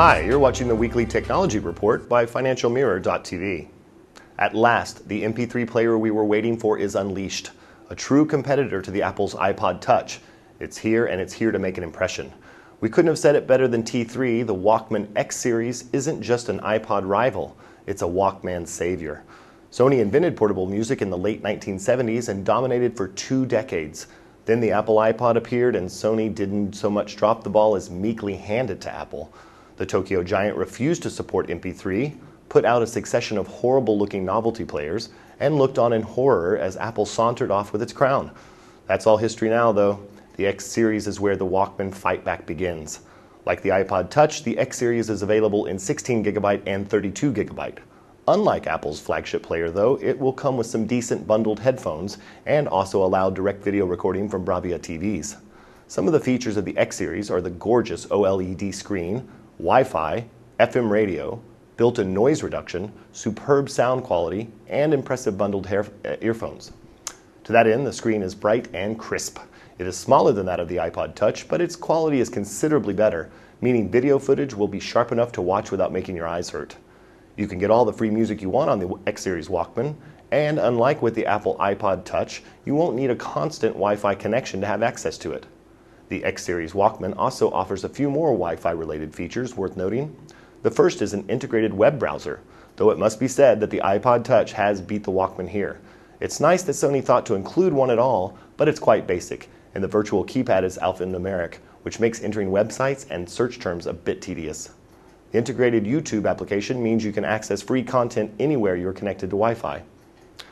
Hi, you're watching the weekly technology report by FinancialMirror.tv. At last, the MP3 player we were waiting for is unleashed, a true competitor to the Apple's Ipod Touch. It's here, and it's here to make an impression. We couldn't have said it better than T3. The Walkman X series isn't just an iPod rival, it's a Walkman savior. Sony invented portable music in the late 1970s and dominated for 2 decades. Then the Apple iPod appeared, and Sony didn't so much drop the ball as meekly hand it to Apple. The Tokyo giant refused to support MP3, put out a succession of horrible-looking novelty players, and looked on in horror as Apple sauntered off with its crown. That's all history now, though. The X series is where the Walkman fight back begins. Like the iPod Touch, the X series is available in 16GB and 32GB. Unlike Apple's flagship player, though, it will come with some decent bundled headphones and also allow direct video recording from Bravia TVs. Some of the features of the X series are the gorgeous OLED screen, Wi-Fi, FM radio, built-in noise reduction, superb sound quality, and impressive bundled earphones. To that end, the screen is bright and crisp. It is smaller than that of the iPod Touch, but its quality is considerably better, meaning video footage will be sharp enough to watch without making your eyes hurt. You can get all the free music you want on the X series Walkman, and unlike with the Apple iPod Touch, you won't need a constant Wi-Fi connection to have access to it. The X series Walkman also offers a few more Wi-Fi related features worth noting. The first is an integrated web browser, though it must be said that the iPod Touch has beat the Walkman here. It's nice that Sony thought to include one at all, but it's quite basic, and the virtual keypad is alphanumeric, which makes entering websites and search terms a bit tedious. The integrated YouTube application means you can access free content anywhere you're connected to Wi-Fi.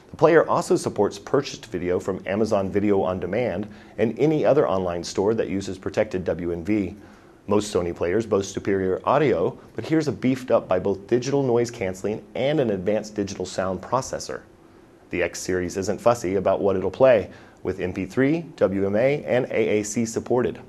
The player also supports purchased video from Amazon Video on Demand and any other online store that uses protected WMV. Most Sony players boast superior audio, but here's a beefed up by both digital noise canceling and an advanced digital sound processor. The X series isn't fussy about what it'll play, with MP3, WMA, and AAC supported.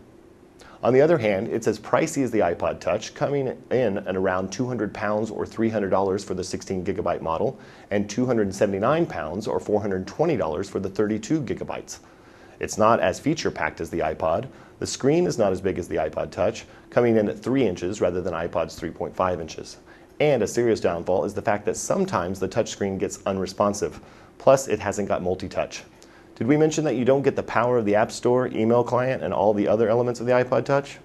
On the other hand, it's as pricey as the iPod Touch, coming in at around £200 or $300 for the 16GB model, and £279 or $420 for the 32GB. It's not as feature-packed as the iPod. The screen is not as big as the iPod Touch, coming in at 3 inches rather than iPod's 3.5 inches. And a serious downfall is the fact that sometimes the touchscreen gets unresponsive, plus it hasn't got multi-touch. Did we mention that you don't get the power of the App Store, email client, and all the other elements of the iPod Touch?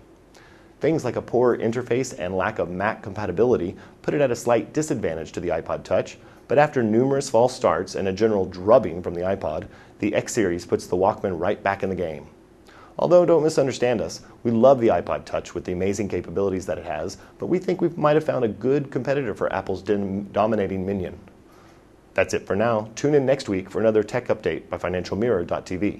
Things like a poor interface and lack of Mac compatibility put it at a slight disadvantage to the iPod Touch, but after numerous false starts and a general drubbing from the iPod, the X series puts the Walkman right back in the game. Although, don't misunderstand us, we love the iPod Touch with the amazing capabilities that it has, but we think we might have found a good competitor for Apple's dominating minion. That's it for now. Tune in next week for another tech update by FinancialMirror.tv.